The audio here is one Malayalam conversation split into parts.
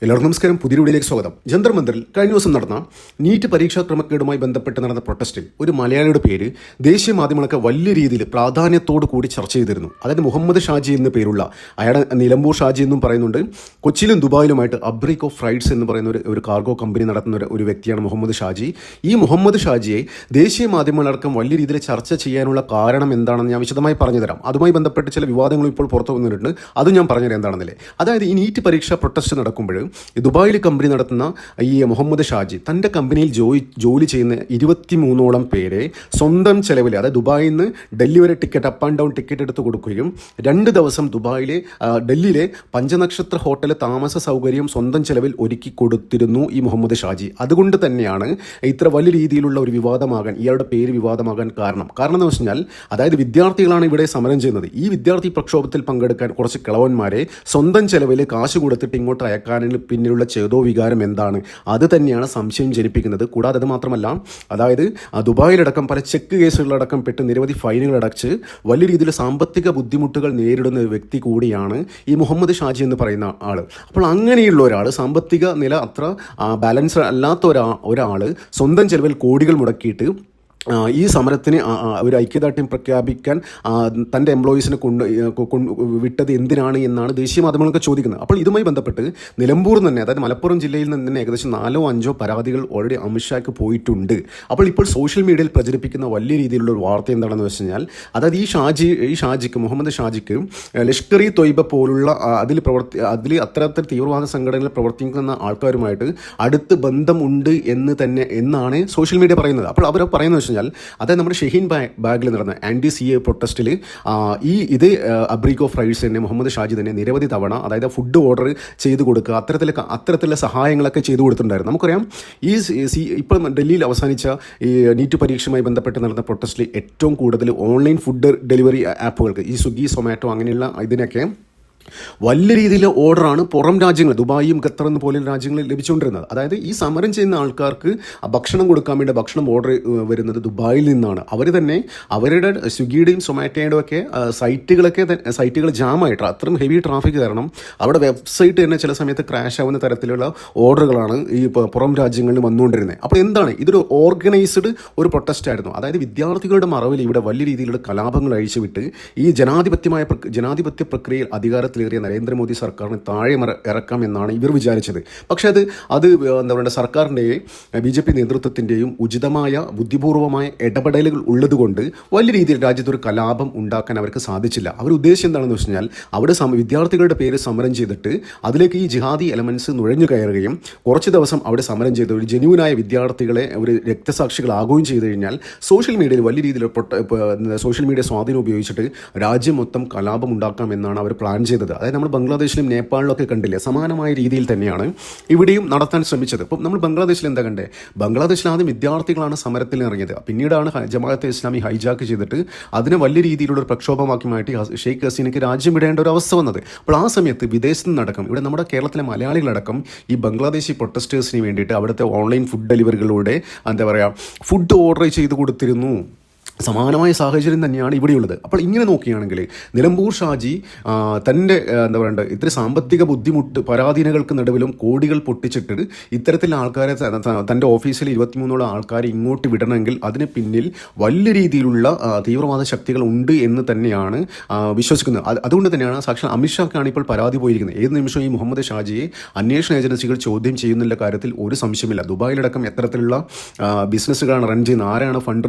എല്ലാവർക്കും നമസ്കാരം. പുതിയ വീഡിയോയിലേക്ക് സ്വാഗതം. ജന്തർ മന്ദിറിൽ കഴിഞ്ഞ ദിവസം നടന്ന നീറ്റ് പരീക്ഷാ ക്രമക്കേടുമായി ബന്ധപ്പെട്ട് നടന്ന പ്രൊട്ടസ്റ്റിൽ ഒരു മലയാളിയുടെ പേര് ദേശീയ മാധ്യമങ്ങളൊക്കെ വലിയ രീതിയിൽ പ്രാധാന്യത്തോടു കൂടി ചർച്ച ചെയ്തിരുന്നു. അതായത് മുഹമ്മദ് ഷാജി എന്ന പേരുള്ള അയാളെ നിലമ്പൂർ ഷാജി എന്നും പറയുന്നുണ്ട്. കൊച്ചിയിലും ദുബായിലുമായിട്ട് അബ്രിക് ഓഫ് ഫ്രൈറ്റ്സ് എന്ന് പറയുന്ന ഒരു കാർഗോ കമ്പനി നടത്തുന്ന ഒരു വ്യക്തിയാണ് മുഹമ്മദ് ഷാജി. ഈ മുഹമ്മദ് ഷാജിയെ ദേശീയ മാധ്യമങ്ങളടക്കം വലിയ രീതിയിൽ ചർച്ച ചെയ്യാനുള്ള കാരണം എന്താണെന്ന് ഞാൻ വിശദമായി പറഞ്ഞുതരാം. അതുമായി ബന്ധപ്പെട്ട് ചില വിവാദങ്ങളും ഇപ്പോൾ പുറത്തു വന്നിട്ടുണ്ട്. അത് ഞാൻ പറഞ്ഞുതരാം എന്താണെന്നല്ലേ. അതായത് ഈ നീറ്റ് പരീക്ഷാ പ്രൊട്ടസ്റ്റ് നടക്കുമ്പോൾ ദുബായിൽ കമ്പനി നടത്തുന്ന ഈ മുഹമ്മദ് ഷാജി തൻ്റെ കമ്പനിയിൽ ജോലി ചെയ്യുന്ന 23ഓളം പേരെ സ്വന്തം ചെലവിൽ, അതായത് ദുബായിൽ നിന്ന് ഡൽഹി വരെ ticket up and down ticket എടുത്ത് കൊടുക്കുകയും 2 ദിവസം ഡൽഹിയിലെ പഞ്ചനക്ഷത്ര ഹോട്ടൽ താമസ സൗകര്യം സ്വന്തം ചെലവിൽ ഒരുക്കി കൊടുത്തിരുന്നു ഈ മുഹമ്മദ് ഷാജി. അതുകൊണ്ട് തന്നെയാണ് ഇത്ര വലിയ രീതിയിലുള്ള ഒരു വിവാദമാകാൻ, ഇയാളുടെ പേര് വിവാദമാകാൻ കാരണം എന്ന് വെച്ച് കഴിഞ്ഞാൽ, അതായത് വിദ്യാർത്ഥികളാണ് ഇവിടെ സമരം ചെയ്യുന്നത്. ഈ വിദ്യാർത്ഥി പ്രക്ഷോഭത്തിൽ പങ്കെടുക്കാൻ കുറച്ച് കിളവന്മാരെ സ്വന്തം ചെലവിൽ കാശ് കൊടുത്തിട്ട് ഇങ്ങോട്ട് അയക്കാനുള്ള പിന്നിലുള്ള ചേതോ വികാരം എന്താണ്, അത് തന്നെയാണ് സംശയം ജനിപ്പിക്കുന്നത്. കൂടാതെ അത് മാത്രമല്ല, അതായത് ദുബായിലടക്കം പല ചെക്ക് കേസുകളിലടക്കം പെട്ട് നിരവധി ഫൈനുകൾ അടച്ച് വലിയ രീതിയിൽ സാമ്പത്തിക ബുദ്ധിമുട്ടുകൾ നേരിടുന്ന ഒരു വ്യക്തി കൂടിയാണ് ഈ മുഹമ്മദ് ഷാജി എന്ന് പറയുന്ന ആൾ. അപ്പോൾ അങ്ങനെയുള്ള ഒരാൾ, സാമ്പത്തിക നില അത്ര ബാലൻസ് അല്ലാത്ത ഒരാൾ സ്വന്തം ചെലവിൽ കോടികൾ മുടക്കിയിട്ട് ഈ സമരത്തിന് ഒരു ഐക്യദാർഢ്യം പ്രഖ്യാപിക്കാൻ തൻ്റെ എംപ്ലോയീസിനെ വിട്ടത് എന്തിനാണ് എന്നാണ് ദേശീയ മാധ്യമങ്ങളൊക്കെ ചോദിക്കുന്നത്. അപ്പോൾ ഇതുമായി ബന്ധപ്പെട്ട് നിലമ്പൂർ തന്നെ, അതായത് മലപ്പുറം ജില്ലയിൽ നിന്ന് തന്നെ ഏകദേശം 4-5 പരാതികൾ ഓൾറെഡി അമിത്ഷാക്ക് പോയിട്ടുണ്ട്. അപ്പോൾ ഇപ്പോൾ സോഷ്യൽ മീഡിയയിൽ പ്രചരിപ്പിക്കുന്ന വലിയ രീതിയിലുള്ള ഒരു വാർത്ത എന്താണെന്ന് വെച്ച് കഴിഞ്ഞാൽ, അതായത് ഈ ഷാജിക്ക്, മുഹമ്മദ് ഷാജിക്ക് ലഷ്കർ ഇ തൊയ്ബ പോലുള്ള അതിൽ അത്തരത്തിൽ തീവ്രവാദ സംഘടനകളിൽ പ്രവർത്തിക്കുന്ന ആൾക്കാരുമായിട്ട് അടുത്ത് ബന്ധമുണ്ട് എന്നാണ് സോഷ്യൽ മീഡിയ പറയുന്നത്. അപ്പോൾ അവർ പറയുന്നത് വെച്ച് കഴിഞ്ഞാൽ, അതായത് നമ്മുടെ ഷഹീൻ ബാഗിൽ നടന്ന ആൻറ്റി CA പ്രൊട്ടസ്റ്റിൽ ഇതേ അബ്രിക് ഓഫ് ഫ്രൈറ്റ്സ് തന്നെ മുഹമ്മദ് ഷാജി തന്നെ നിരവധി തവണ, അതായത് ഫുഡ് ഓർഡർ ചെയ്ത് കൊടുക്കുക, അത്തരത്തിലുള്ള സഹായങ്ങളൊക്കെ ചെയ്തു കൊടുത്തിട്ടുണ്ടായിരുന്നു. നമുക്കറിയാം, ഇപ്പോൾ ഡൽഹിയിൽ അവസാനിച്ച ഈ നീറ്റ് പരീക്ഷയുമായി ബന്ധപ്പെട്ട് നടന്ന പ്രൊട്ടസ്റ്റിൽ ഏറ്റവും കൂടുതൽ ഓൺലൈൻ ഫുഡ് ഡെലിവറി ആപ്പുകൾക്ക്, ഈ സ്വിഗ്ഗി, സൊമാറ്റോ അങ്ങനെയുള്ള ഇതിനൊക്കെ വലിയ രീതിയിൽ ഓർഡറാണ് പുറം രാജ്യങ്ങൾ, ദുബായും ഖത്തർ പോലെയുള്ള രാജ്യങ്ങളിൽ ലഭിച്ചുകൊണ്ടിരുന്നത്. അതായത് ഈ സമരം ചെയ്യുന്ന ആൾക്കാർക്ക് ഭക്ഷണം കൊടുക്കാൻ വേണ്ടി ഭക്ഷണം ഓർഡർ വരുന്നത് ദുബായിൽ നിന്നാണ്. അവർ തന്നെ അവരുടെ സ്വിഗ്ഗിയുടെയും സൊമാറ്റോയുടെയും ഒക്കെ സൈറ്റുകൾ ജാമായിട്ട്, അത്രയും ഹെവി ട്രാഫിക് കാരണം അവിടെ വെബ്സൈറ്റ് തന്നെ ചില സമയത്ത് ക്രാഷ് ആവുന്ന തരത്തിലുള്ള ഓർഡറുകളാണ് ഈ പുറം രാജ്യങ്ങളിൽ വന്നുകൊണ്ടിരുന്നത്. അപ്പോൾ എന്താണ്, ഇതൊരു ഓർഗനൈസ്ഡ് ഒരു പ്രൊട്ടസ്റ്റ് ആയിരുന്നു. അതായത് വിദ്യാർത്ഥികളുടെ മറവിൽ ഇവിടെ വലിയ രീതിയിലുള്ള കലാപങ്ങൾ അഴിച്ചുവിട്ട് ഈ ജനാധിപത്യ പ്രക്രിയയിൽ അധികാരത്തിൽ നരേന്ദ്രമോദി സർക്കാരിന് താഴെ ഇറക്കാം എന്നാണ് ഇവർ വിചാരിച്ചത്. പക്ഷേ അത് എന്താ പറയുക, സർക്കാരിൻ്റെ BJP നേതൃത്വത്തിൻ്റെയും ഉചിതമായ ബുദ്ധിപൂർവമായ ഇടപെടലുകൾ ഉള്ളതുകൊണ്ട് വലിയ രീതിയിൽ രാജ്യത്തൊരു കലാപം ഉണ്ടാക്കാൻ അവർക്ക് സാധിച്ചില്ല. അവർ ഉദ്ദേശം എന്താണെന്ന് വെച്ച് കഴിഞ്ഞാൽ, അവിടെ വിദ്യാർത്ഥികളുടെ പേര് സമരം ചെയ്തിട്ട് അതിലേക്ക് ഈ ജിഹാദി എലമെൻറ്റ്സ് നുഴഞ്ഞു കയറുകയും കുറച്ച് ദിവസം അവിടെ സമരം ചെയ്ത് ഒരു ജെന്യൂനായ വിദ്യാർത്ഥികളെ ഒരു രക്തസാക്ഷികളാകുകയും ചെയ്തു കഴിഞ്ഞാൽ സോഷ്യൽ മീഡിയയിൽ വലിയ രീതിയിൽ സോഷ്യൽ മീഡിയ സ്വാധീനം ഉപയോഗിച്ചിട്ട് രാജ്യം മൊത്തം കലാപം ഉണ്ടാക്കാം എന്നാണ് അവർ പ്ലാൻ ചെയ്തത്. അതായത് നമ്മൾ ബംഗ്ലാദേശിലും നേപ്പാളിലൊക്കെ കണ്ടില്ലേ, സമാനമായ രീതിയിൽ തന്നെയാണ് ഇവിടെയും നടത്താൻ ശ്രമിച്ചത്. ഇപ്പം നമ്മൾ ബംഗ്ലാദേശിൽ എന്താ കണ്ടേ, ബംഗ്ലാദേശിൽ ആദ്യം വിദ്യാർത്ഥികളാണ് സമരത്തിൽ ഇറങ്ങിയത്. പിന്നീടാണ് ജമാഅത്തെ ഇസ്ലാമി ഹൈജാക്ക് ചെയ്തിട്ട് അതിനെ വലിയ രീതിയിലുള്ള ഒരു പ്രക്ഷോഭമാക്കി മാറ്റി ഷെയ്ഖ് ഹസീനയ്ക്ക് രാജ്യം വിടേണ്ട ഒരു അവസ്ഥ വന്നത്. അപ്പോൾ ആ സമയത്ത് വിദേശത്ത് നിന്നടക്കം, ഇവിടെ നമ്മുടെ കേരളത്തിലെ മലയാളികളടക്കം ഈ ബംഗ്ലാദേശി പ്രൊട്ടസ്റ്റേഴ്സിന് വേണ്ടിയിട്ട് അവിടുത്തെ ഓൺലൈൻ ഫുഡ് ഡെലിവറികളിലൂടെ എന്താ പറയുക, ഫുഡ് ഓർഡർ ചെയ്ത് കൊടുത്തിരുന്നു. സമാനമായ സാഹചര്യം തന്നെയാണ് ഇവിടെയുള്ളത്. അപ്പോൾ ഇങ്ങനെ നോക്കുകയാണെങ്കിൽ നിലമ്പൂർ ഷാജി തൻ്റെ എന്താ പറയണ്ട, ഇത്ര സാമ്പത്തിക ബുദ്ധിമുട്ട് പരാധീനകൾക്ക് നടുവിലും കോടികൾ പൊട്ടിച്ചിട്ട് ഇത്തരത്തിലുള്ള ആൾക്കാരെ തൻ്റെ ഓഫീസിൽ 23ഓളം ആൾക്കാരെ ഇങ്ങോട്ട് വിടണമെങ്കിൽ അതിന് പിന്നിൽ വലിയ രീതിയിലുള്ള തീവ്രവാദ ശക്തികൾ ഉണ്ട് എന്ന് തന്നെയാണ് വിശ്വസിക്കുന്നത്. അതുകൊണ്ട് തന്നെയാണ് സാക്ഷാൽ അമിത്ഷാക്കാണ് ഇപ്പോൾ പരാതി പോയിരിക്കുന്നത്. ഏത് നിമിഷവും ഈ മുഹമ്മദ് ഷാജിയെ അന്വേഷണ ഏജൻസികൾ ചോദ്യം ചെയ്യുന്നുള്ള കാര്യത്തിൽ ഒരു സംശയമില്ല. ദുബായിലടക്കം എത്തരത്തിലുള്ള ബിസിനസ്സുകളാണ് റൺ ചെയ്യുന്നത്, ആരാണ്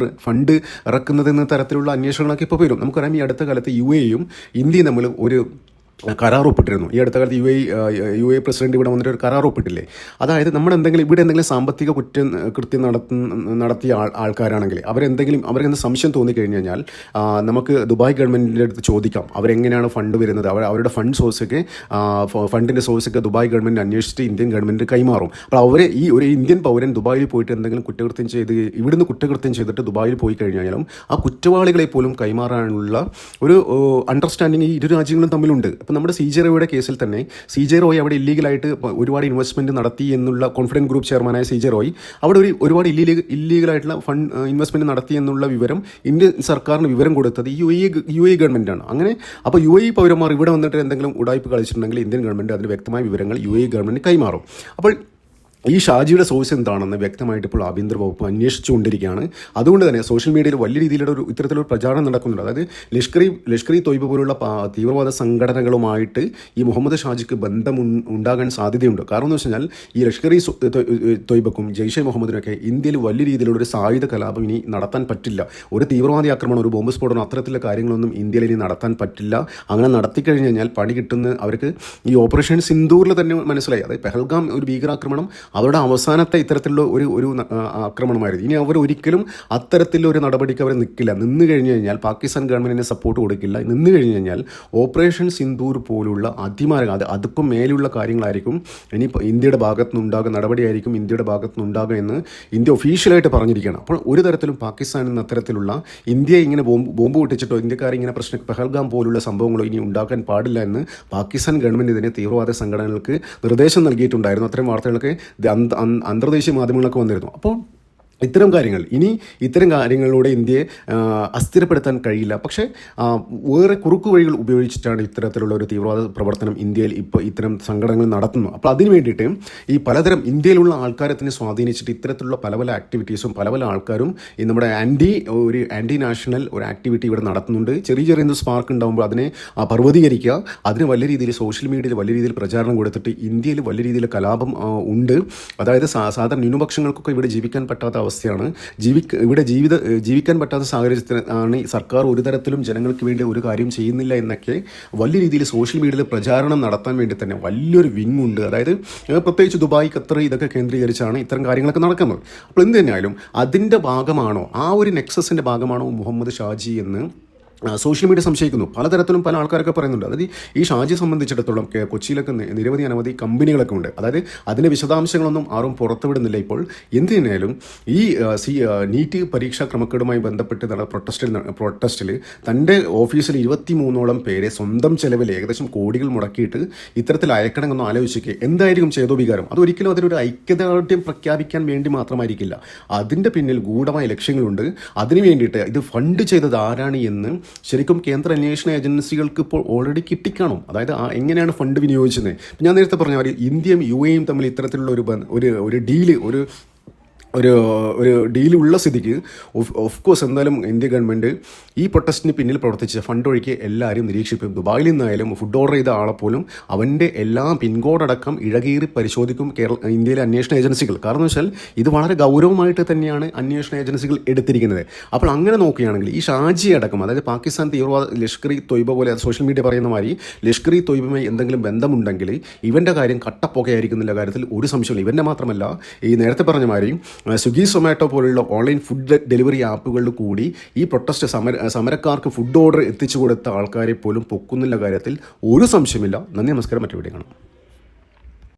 ഫണ്ട് ഇറക്കുന്നതെന്ന തരത്തിലുള്ള അന്വേഷണങ്ങളൊക്കെ ഇപ്പോൾ വരും. നമുക്കറിയാം, ഈ അടുത്ത കാലത്ത് UAEയും ഇന്ത്യയും തമ്മിൽ ഒരു കരാർ ഒപ്പിട്ടിരുന്നു. ഈ അടുത്ത കാലത്ത് UAE പ്രസിഡന്റ് ഇവിടെ വന്നിട്ട് ഒരു കരാർ ഒപ്പിട്ടില്ലേ. അതായത് ഇവിടെ എന്തെങ്കിലും സാമ്പത്തിക കൃത്യം നടത്തിയ ആൾക്കാരാണെങ്കിൽ അവർക്ക് സംശയം തോന്നിക്കഴിഞ്ഞാൽ നമുക്ക് ദുബായ് ഗവൺമെൻറ്റിൻ്റെ അടുത്ത് ചോദിക്കാം അവരെങ്ങനെയാണ് ഫണ്ട് വരുന്നത്. അവരുടെ ഫണ്ടിൻ്റെ സോഴ്സൊക്കെ ദുബായ് ഗവൺമെൻറ് അന്വേഷിച്ചിട്ട് ഇന്ത്യൻ ഗവൺമെൻറ് കൈമാറും. അപ്പോൾ ഒരു ഇന്ത്യൻ പൗരൻ ദുബായിൽ പോയിട്ട് എന്തെങ്കിലും ഇവിടുന്ന് കുറ്റകൃത്യം ചെയ്തിട്ട് ദുബായിൽ പോയി കഴിഞ്ഞാലും ആ കുറ്റവാളികളെ പോലും കൈമാറാനുള്ള ഒരു അണ്ടർസ്റ്റാൻഡിങ് ഈ ഇരു രാജ്യങ്ങളും തമ്മിലുണ്ട്. അപ്പോൾ നമ്മുടെ CJ റോയുടെ കേസിൽ തന്നെ CJ റോയ് അവിടെ ഇല്ലീഗലായിട്ട് ഒരുപാട് ഇൻവെസ്റ്റ്മെൻറ്റ് നടത്തി എന്നുള്ള കോൺഫിഡൻറ്റ് ഗ്രൂപ്പ് ചെയർമാനായ CJ റോയ് അവിടെ ഒരുപാട് ഇല്ലീഗലായിട്ടുള്ള ഫണ്ട് ഇൻവെസ്റ്റ്മെൻറ്റ് നടത്തി എന്നുള്ള വിവരം ഇന്ത്യൻ സർക്കാരിന് വിവരം കൊടുത്തത് UAE ഗവൺമെൻറ്റാണ്. അങ്ങനെ അപ്പോൾ UAE പൗരന്മാർ ഇവിടെ വന്നിട്ട് എന്തെങ്കിലും ഉടായ്പ കളിച്ചിട്ടുണ്ടെങ്കിൽ ഇന്ത്യൻ ഗവൺമെൻറ് അതിന് വ്യക്തമായ വിവരങ്ങൾ UAE ഗവൺമെൻറ് കൈമാറും. അപ്പോൾ ഈ ഷാജിയുടെ സോഴ്സ് എന്താണെന്ന് വ്യക്തമായിട്ട് ഇപ്പോൾ ആഭ്യന്തര വകുപ്പ് അന്വേഷിച്ചുകൊണ്ടിരിക്കുകയാണ്. അതുകൊണ്ട് തന്നെ സോഷ്യൽ മീഡിയയിൽ വലിയ രീതിയിലുള്ള ഇത്തരത്തിലൊരു പ്രചാരണം നടക്കുന്നുണ്ട്. അതായത് ലഷ്കർ ഇ തൊയ്ബ പോലുള്ള തീവ്രവാദ സംഘടനകളുമായിട്ട് ഈ മുഹമ്മദ് ഷാജിക്ക് ബന്ധം ഉണ്ടാകാൻ സാധ്യതയുണ്ട്. കാരണം എന്ന് വെച്ച് കഴിഞ്ഞാൽ ഈ ലഷ്കർ ഇ തൊയ്ബക്കും ജെയ്ഷെ മുഹമ്മദിനൊക്കെ ഇന്ത്യയിൽ വലിയ രീതിയിലുള്ള ഒരു സായുധ കലാപം ഇനി നടത്താൻ പറ്റില്ല. ഒരു തീവ്രവാദി ആക്രമണം, ഒരു ബോംബ് സ്ഫോടനം, അത്തരത്തിലുള്ള കാര്യങ്ങളൊന്നും ഇന്ത്യയിൽ ഇനി നടത്താൻ പറ്റില്ല. അങ്ങനെ നടത്തിക്കഴിഞ്ഞ് കഴിഞ്ഞാൽ പണി കിട്ടുന്ന അവർക്ക് ഈ ഓപ്പറേഷൻ സിന്ദൂറിൽ തന്നെ മനസ്സിലായി. അതായത് പെഹൽഗാം ഒരു ഭീകരാക്രമണം അവരുടെ അവസാനത്തെ ഇത്തരത്തിലുള്ള ഒരു ആക്രമണമായിരുന്നു. ഇനി അവർ ഒരിക്കലും അത്തരത്തിലുള്ള ഒരു നടപടിക്ക് അവർ നിൽക്കില്ല. നിന്ന് കഴിഞ്ഞ് കഴിഞ്ഞാൽ പാകിസ്ഥാൻ ഗവൺമെൻറ്റിന് സപ്പോർട്ട് കൊടുക്കില്ല. നിന്ന് കഴിഞ്ഞ് കഴിഞ്ഞാൽ ഓപ്പറേഷൻ സിന്ദൂർ പോലുള്ള അതിമാരക അതുക്കും മേലുള്ള കാര്യങ്ങളായിരിക്കും ഇനി ഇന്ത്യയുടെ ഭാഗത്തുനിന്നുണ്ടാകുന്ന നടപടിയായിരിക്കും ഇന്ത്യയുടെ ഭാഗത്തുനിന്നുണ്ടാകുക എന്ന് ഇന്ത്യ ഒഫീഷ്യലായിട്ട് പറഞ്ഞിരിക്കുകയാണ്. അപ്പോൾ ഒരു തരത്തിലും പാകിസ്ഥാനിൽ നിന്ന് അത്തരത്തിലുള്ള ഇന്ത്യയെ ഇങ്ങനെ ബോംബ് പൊട്ടിച്ചിട്ടോ ഇന്ത്യക്കാർ ഇങ്ങനെ പെഹൽഗാം പോലുള്ള സംഭവങ്ങളോ ഇനി ഉണ്ടാക്കാൻ പാടില്ല എന്ന് പാകിസ്ഥാൻ ഗവൺമെൻറ് ഇതിനെ തീവ്രവാദ സംഘടനകൾക്ക് നിർദ്ദേശം നൽകിയിട്ടുണ്ടായിരുന്നു. അത്തരം വാർത്തകളൊക്കെ അന്തർദേശീയ മാധ്യമങ്ങളൊക്കെ വന്നിരുന്നു. അപ്പോൾ ഇത്തരം കാര്യങ്ങളിലൂടെ ഇന്ത്യയെ അസ്ഥിരപ്പെടുത്താൻ കഴിയില്ല. പക്ഷേ വേറെ കുറുക്കു വഴികൾ ഉപയോഗിച്ചിട്ടാണ് ഇത്തരത്തിലുള്ള ഒരു തീവ്രവാദ പ്രവർത്തനം ഇന്ത്യയിൽ ഇപ്പോൾ ഇത്തരം സംഘടനകൾ നടത്തുന്നു. അപ്പോൾ അതിന് വേണ്ടിയിട്ട് ഈ പലതരം ഇന്ത്യയിലുള്ള ആൾക്കാരെ തന്നെ സ്വാധീനിച്ചിട്ട് ഇത്തരത്തിലുള്ള പല ആക്ടിവിറ്റീസും പല ആൾക്കാരും ഈ നമ്മുടെ ആൻറ്റി നാഷണൽ ഒരു ആക്ടിവിറ്റി ഇവിടെ നടത്തുന്നുണ്ട്. ചെറിയ എന്ത് സ്പാർക്ക് ഉണ്ടാകുമ്പോൾ അതിനെ പർവ്വതീകരിക്കുക, അതിന് വലിയ രീതിയിൽ സോഷ്യൽ മീഡിയയിൽ വലിയ രീതിയിൽ പ്രചാരണം കൊടുത്തിട്ട് ഇന്ത്യയിൽ വലിയ രീതിയിൽ കലാപം ഉണ്ട്. അതായത് സാധാരണ ന്യൂനപക്ഷങ്ങൾക്കൊക്കെ ഇവിടെ ജീവിക്കാൻ പറ്റാത്ത അവസ്ഥയാണ്. ഇവിടെ ജീവിക്കാൻ പറ്റാത്ത സാഹചര്യത്തിലാണ് സർക്കാർ ഒരു തരത്തിലും ജനങ്ങൾക്ക് വേണ്ടി ഒരു കാര്യം ചെയ്യുന്നില്ല എന്നൊക്കെ വലിയ രീതിയിൽ സോഷ്യൽ മീഡിയയിൽ പ്രചാരണം നടത്താൻ വേണ്ടി തന്നെ വലിയൊരു വിങ് ഉണ്ട്. അതായത് പ്രത്യേകിച്ച് ദുബായ്, ഖത്തർ ഇതൊക്കെ കേന്ദ്രീകരിച്ചാണ് ഇത്തരം കാര്യങ്ങളൊക്കെ നടക്കുന്നത്. അപ്പോൾ എന്ത് തന്നെയായാലും അതിൻ്റെ ഭാഗമാണോ, ആ ഒരു നെക്സസിൻ്റെ ഭാഗമാണോ മുഹമ്മദ് ഷാജി എന്ന് സോഷ്യൽ മീഡിയ സംശയിക്കുന്നു. പലതരത്തിലും പല ആൾക്കാരൊക്കെ പറയുന്നുണ്ട്. അതായത് ഈ ഷാജിയെ സംബന്ധിച്ചിടത്തോളം കൊച്ചിയിലൊക്കെ അനവധി കമ്പനികളൊക്കെ ഉണ്ട്. അതായത് അതിൻ്റെ വിശദാംശങ്ങളൊന്നും ആരും പുറത്തുവിടുന്നില്ല ഇപ്പോൾ. എന്ത് തന്നെയാലും ഈ നീറ്റ് പരീക്ഷാ ക്രമക്കേടുമായി ബന്ധപ്പെട്ട് നടന്ന പ്രൊട്ടസ്റ്റിൽ തൻ്റെ ഓഫീസിൽ 23ഓളം പേരെ സ്വന്തം ചെലവിൽ ഏകദേശം കോടികൾ മുടക്കിയിട്ട് ഇത്തരത്തിൽ അയക്കണമെന്നൊന്നും ആലോചിക്കുക. എന്തായിരിക്കും ചേതോവികാരം? അതൊരിക്കലും അതിനൊരു ഐക്യദാർഢ്യം പ്രഖ്യാപിക്കാൻ വേണ്ടി മാത്രമായിരിക്കില്ല. അതിൻ്റെ പിന്നിൽ ഗൂഢമായ ലക്ഷ്യങ്ങളുണ്ട്. അതിനു വേണ്ടിയിട്ട് ഇത് ഫണ്ട് ചെയ്തത് ആരാണ് എന്ന് ശരിക്കും കേന്ദ്ര അന്വേഷണ ഏജൻസികൾക്ക് ഇപ്പോൾ ഓൾറെഡി കിട്ടിക്കാണും. അതായത് എങ്ങനെയാണ് ഫണ്ട് വിനിയോഗിച്ചത്. ഞാൻ നേരത്തെ പറഞ്ഞ മാതിരി ഇന്ത്യയും UAEയും തമ്മിൽ ഇത്തരത്തിലുള്ള ഒരു ഡീല് ഒരു ഡീലുള്ള സ്ഥിതിക്ക് ഓഫ് കോഴ്സ് എന്തായാലും ഇന്ത്യ ഗവൺമെൻറ് ഈ പ്രൊട്ടസ്റ്റിന് പിന്നിൽ പ്രവർത്തിച്ച ഫണ്ട് ഒഴുക്കി എല്ലാവരും നിരീക്ഷിക്കും. ദുബായിൽ നിന്നായാലും ഫുഡ് ഓർഡർ ചെയ്ത ആളെപ്പോലും അവൻ്റെ എല്ലാ പിൻകോഡടക്കം ഇഴകീറി പരിശോധിക്കും ഇന്ത്യയിലെ അന്വേഷണ ഏജൻസികൾ. കാരണം എന്ന് വെച്ചാൽ ഇത് വളരെ ഗൗരവമായിട്ട് തന്നെയാണ് അന്വേഷണ ഏജൻസികൾ എടുത്തിരിക്കുന്നത്. അപ്പോൾ അങ്ങനെ നോക്കുകയാണെങ്കിൽ ഈ ഷാജി അടക്കം, അതായത് പാകിസ്ഥാൻ തീവ്രവാദ ലഷ്കർ ഇ തൊയ്ബ പോലെ സോഷ്യൽ മീഡിയ പറയുന്ന മാതിരി ലഷ്കർ ഇ തൊയ്ബയുമായി എന്തെങ്കിലും ബന്ധമുണ്ടെങ്കിൽ ഇവൻ്റെ കാര്യം കട്ടപ്പൊക്കെയായിരിക്കുന്നുള്ള കാര്യത്തിൽ ഒരു സംശയമില്ല. ഇവൻ്റെ മാത്രമല്ല, ഈ നേരത്തെ പറഞ്ഞ മാതിരി സ്വിഗ്ഗി സൊമാറ്റോ പോലുള്ള ഓൺലൈൻ ഫുഡ് ഡെലിവറി ആപ്പുകളിൽ കൂടി ഈ പ്രൊട്ടസ്റ്റ് സമരക്കാർക്ക് ഫുഡ് ഓർഡർ എത്തിച്ചു കൊടുത്ത ആൾക്കാരെ പോലും പൊക്കുന്നില്ല കാര്യത്തിൽ ഒരു സംശയമില്ല. നന്ദി, നമസ്കാരം. മറ്റു വീഡിയോ കാണാം.